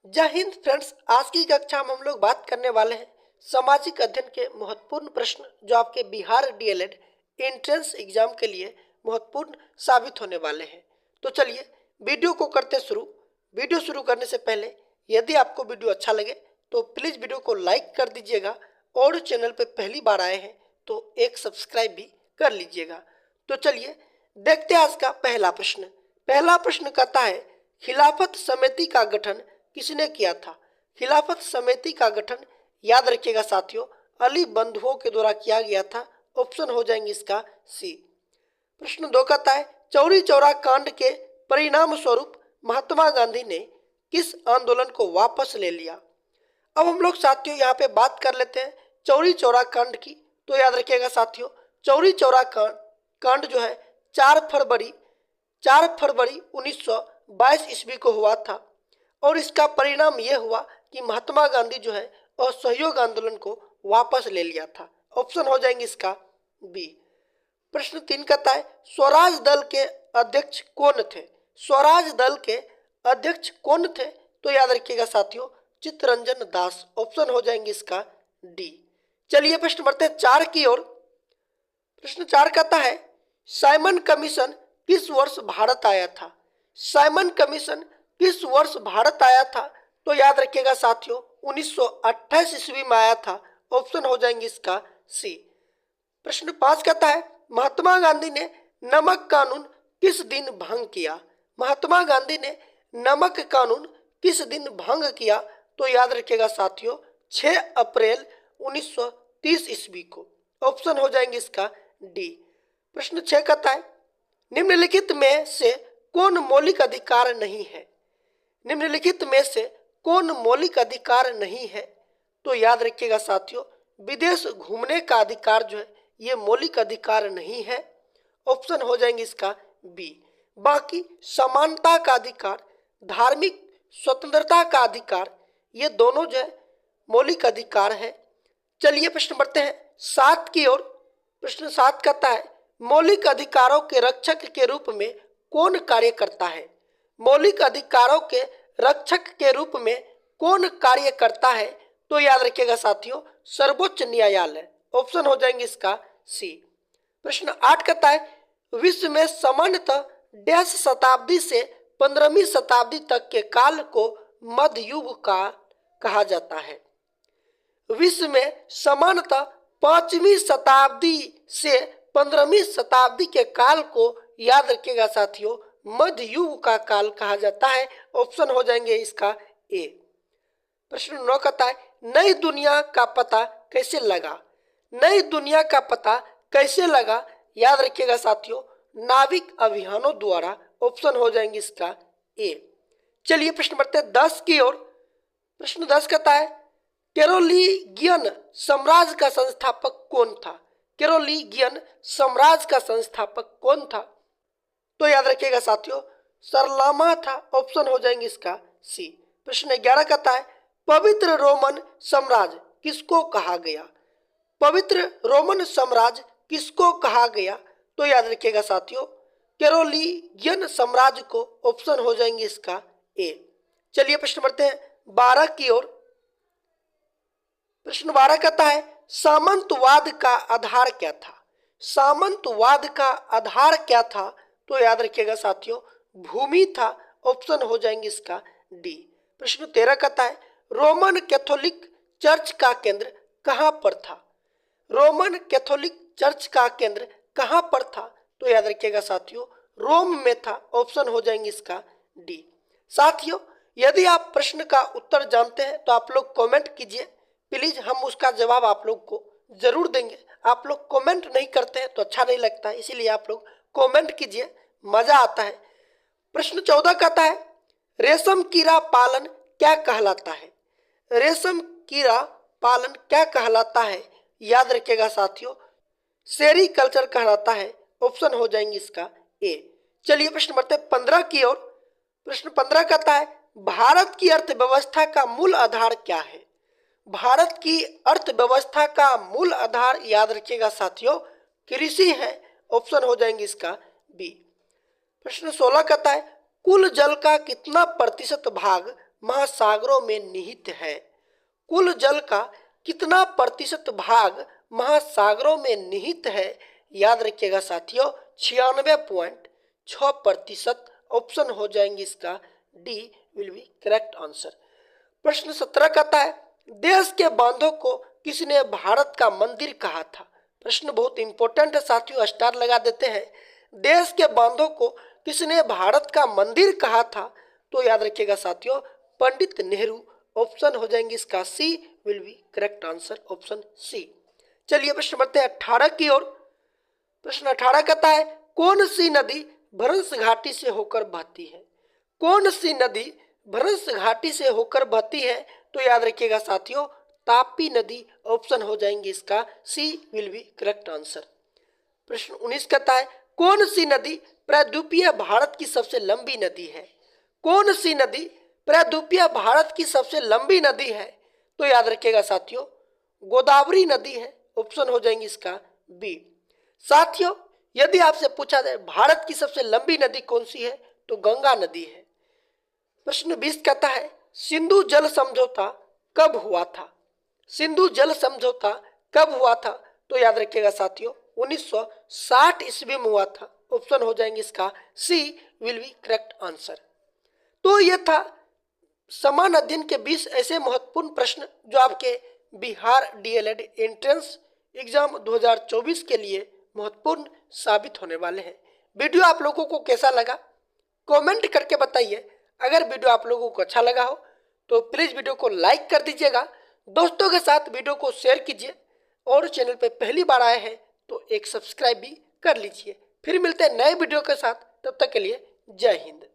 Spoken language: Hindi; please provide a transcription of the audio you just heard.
जय हिंद फ्रेंड्स। आज की कक्षा में हम लोग बात करने वाले हैं सामाजिक अध्ययन के महत्वपूर्ण प्रश्न जो आपके बिहार डीएलएड एंट्रेंस एग्जाम के लिए महत्वपूर्ण साबित होने वाले हैं। तो चलिए वीडियो को करते शुरू। वीडियो शुरू करने से पहले यदि आपको वीडियो अच्छा लगे तो प्लीज़ वीडियो को लाइक कर दीजिएगा और चैनल पर पहली बार आए हैं तो एक सब्सक्राइब भी कर लीजिएगा। तो चलिए देखते हैं आज का पहला प्रश्न। पहला प्रश्न कहता है, खिलाफत समिति का गठन किसने किया था? खिलाफत समिति का गठन याद रखिएगा साथियों, अली बंधुओं के द्वारा किया गया था। ऑप्शन हो जाएंगे इसका सी। प्रश्न 2 कहता है, चौरी चौरा कांड के परिणाम स्वरूप महात्मा गांधी ने किस आंदोलन को वापस ले लिया? अब हम लोग साथियों यहाँ पे बात कर लेते हैं चौरी चौरा कांड की। तो याद रखिएगा साथियों, चौरी चौरा कांड जो है 4 फरवरी 1922 ईस्वी को हुआ था और इसका परिणाम यह हुआ कि महात्मा गांधी जो है असहयोग आंदोलन को वापस ले लिया था। ऑप्शन हो जाएंगे इसका बी। प्रश्न 3 कहता है, स्वराज दल के अध्यक्ष कौन थे? स्वराज दल के अध्यक्ष कौन थे? तो याद रखिएगा साथियों, चित्तरंजन दास। ऑप्शन हो जाएंगे इसका डी। चलिए प्रश्न बढ़ते हैं 4 की ओर। प्रश्न 4 कहता है, साइमन कमीशन किस वर्ष भारत आया था? साइमन कमीशन किस वर्ष भारत आया था? तो याद रखिएगा साथियों, 1928 ईस्वी में आया था। ऑप्शन हो जाएंगे इसका सी। प्रश्न 5 कहता है, महात्मा गांधी ने नमक कानून किस दिन भंग किया? महात्मा गांधी ने नमक कानून किस दिन भंग किया? तो याद रखिएगा साथियों, 6 अप्रैल 1930 ईस्वी को। ऑप्शन हो जाएंगे इसका डी। प्रश्न 6 कहता है, निम्नलिखित में से कौन मौलिक अधिकार नहीं है? निम्नलिखित में से कौन मौलिक अधिकार नहीं है? तो याद रखिएगा साथियों, विदेश घूमने का अधिकार जो है ये मौलिक अधिकार नहीं है। ऑप्शन हो जाएंगे इसका बी। बाकी समानता का अधिकार, धार्मिक स्वतंत्रता का अधिकार, ये दोनों जो है मौलिक अधिकार है। चलिए प्रश्न बढ़ते हैं 7 की ओर। प्रश्न 7 कहता है, मौलिक अधिकारों के रक्षक के रूप में कौन कार्य करता है? मौलिक अधिकारों के रक्षक के रूप में कौन कार्य करता है? तो याद रखिएगा साथियों, सर्वोच्च न्यायालय। ऑप्शन हो जाएंगे इसका सी। प्रश्न 8 कहता है, विश्व में सामान्यतः डैश शताब्दी से 15वीं शताब्दी तक के काल को मध्य युग का कहा जाता है। विश्व में सामान्यतः 5वीं शताब्दी से 15वीं शताब्दी के काल को याद रखिएगा साथियों, मध्य युग का काल कहा जाता है। ऑप्शन हो जाएंगे इसका ए। प्रश्न 9 कहता है, नई दुनिया का पता कैसे लगा? नई दुनिया का पता कैसे लगा? याद रखिएगा साथियों, नाविक अभियानों द्वारा। ऑप्शन हो जाएंगे इसका ए। चलिए प्रश्न बढ़ते हैं 10 की ओर। प्रश्न 10 कहता है, कैरोलिगियन साम्राज्य का संस्थापक कौन था? कैरोलिगियन साम्राज्य का संस्थापक कौन था? तो याद रखिएगा साथियों, सरलामा था। ऑप्शन हो जाएंगे इसका सी। प्रश्न 11 कहता है, पवित्र रोमन साम्राज्य किसको कहा गया? पवित्र रोमन साम्राज्य किसको कहा गया? तो याद रखिएगा साथियों, कैरोलिगियन साम्राज्य को। ऑप्शन हो जाएंगे इसका ए। चलिए प्रश्न बढ़ते हैं 12 की ओर। प्रश्न 12 कहता है, सामंतवाद का आधार क्या था? सामंतवाद का आधार क्या था? तो याद रखिएगा साथियों, भूमि था। ऑप्शन हो जाएंगे इसका डी। प्रश्न 13 कहता है, रोमन कैथोलिक चर्च का केंद्र कहां पर था? रोमन कैथोलिक चर्च का केंद्र कहां पर था? तो याद रखिएगा साथियों, रोम में था। ऑप्शन हो जाएंगे इसका डी। साथियों, यदि आप प्रश्न का उत्तर जानते हैं तो आप लोग कमेंट कीजिए प्लीज, हम उसका जवाब आप लोग को जरूर देंगे। आप लोग कमेंट नहीं करते हैं तो अच्छा नहीं लगता है, इसीलिए आप लोग कमेंट कीजिए, मजा आता है। प्रश्न 14 कहता है, रेशम कीड़ा पालन क्या कहलाता है? रेशम कीड़ा पालन क्या कहलाता है? याद रखिएगा साथियों, सेरीकल्चर कहलाता है। ऑप्शन हो जाएंगे इसका ए। चलिए प्रश्न बढ़ते हैं 15 की ओर। प्रश्न 15 कहता है, भारत की अर्थव्यवस्था का मूल आधार क्या है? भारत की अर्थव्यवस्था का मूल आधार याद रखिएगा साथियों, कृषि है। ऑप्शन हो जाएंगे इसका बी। प्रश्न 16 कहता है, कुल जल का कितना प्रतिशत भाग महासागरों में निहित है। कुल जल का कितना प्रतिशत भाग महासागरों में निहित है? याद रखिएगा साथियों, 96.6%। ऑप्शन हो जाएंगे इसका D will be correct answer. प्रश्न 17 कहता है, देश के बांधों को किसने भारत का मंदिर कहा था? प्रश्न बहुत इंपॉर्टेंट है साथियों, स्टार लगा देते हैं। देश के बांधों को किसने भारत का मंदिर कहा था? तो याद रखिएगा साथियों, पंडित नेहरू। ऑप्शन हो जाएंगे इसका C will be correct answer, option C. चलिए प्रश्न बढ़ते हैं 18 की ओर। प्रश्न 18 कहता है, कौन सी नदी भ्रंश घाटी से होकर बहती है? कौन सी नदी भ्रंश घाटी से होकर बहती है? तो याद रखिएगा साथियों, तापी नदी। ऑप्शन हो जाएंगे इसका C will be correct answer. प्रश्न 19 कहता है, कौन सी नदी प्रायद्वीपीय भारत की सबसे लंबी नदी है? कौन सी नदी प्रायद्वीपीय भारत की सबसे लंबी नदी है? तो याद रखिएगा साथियों, गोदावरी नदी है। ऑप्शन हो जाएंगे इसका बी। साथियों, यदि आपसे पूछा जाए भारत की सबसे लंबी नदी कौन सी है, तो गंगा नदी है। प्रश्न 20 कहता है, सिंधु जल समझौता कब हुआ था? सिंधु जल समझौता कब हुआ था? तो याद रखिएगा साथियों, 1960 ईस्वी में हुआ था। ऑप्शन हो जाएंगे इसका C will be correct answer. तो यह था समान अध्ययन के 20 ऐसे महत्वपूर्ण प्रश्न जो आपके बिहार डीएलएड एंट्रेंस एग्जाम 2024 के लिए महत्वपूर्ण साबित होने वाले हैं। वीडियो आप लोगों को कैसा लगा कमेंट करके बताइए। अगर वीडियो आप लोगों को अच्छा लगा हो तो प्लीज़ वीडियो को लाइक कर दीजिएगा, दोस्तों के साथ वीडियो को शेयर कीजिए और चैनल पे पहली बार आए हैं तो एक सब्सक्राइब भी कर लीजिए। फिर मिलते हैं नए वीडियो के साथ, तब तक के लिए जय हिंद।